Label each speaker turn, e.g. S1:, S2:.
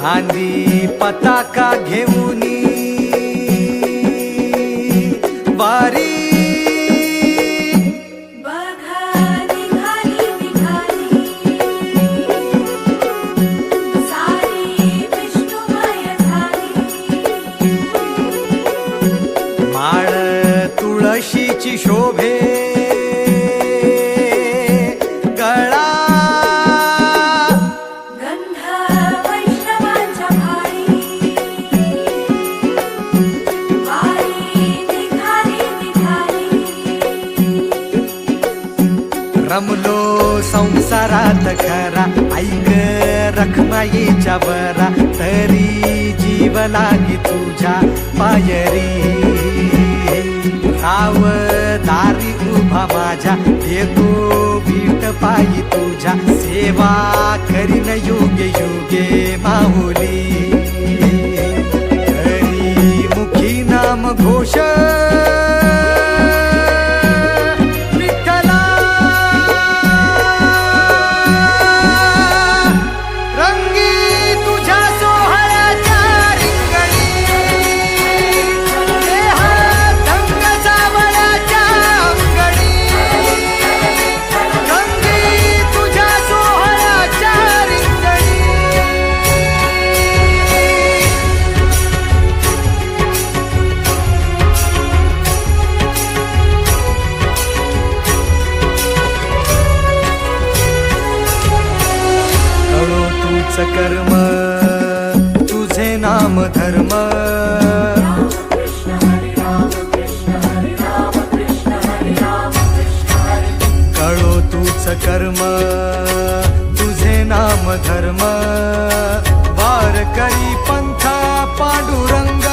S1: खांदी पताका घेऊनी वारी माळ तुळशीची शोभे गळा
S2: गंध वैष्णवांच्या भाळी वारी निघाली
S1: रमलो संसारात खरा ऐक रखमाईच्या बरा तरी जीव लागी तुझ्या पायरी राव दारी उभा माझ्या येतो भीट पायी तुझ्या सेवा करीन योगे योगे माहुली हरी मुखी नाम घोष विठ्ठला रंगी तुझ्या सोहळ्याच्या रिंगणी देहात रंग सावळ्याच्या अंगणी रंगी तुझ्या सोहळ्याच्या रिंगणी कळो तूच कर्म तुझे नाम धर्म कळो तूच कर्म तुझे नाम धर्म वार करी पंथा पांडुरंग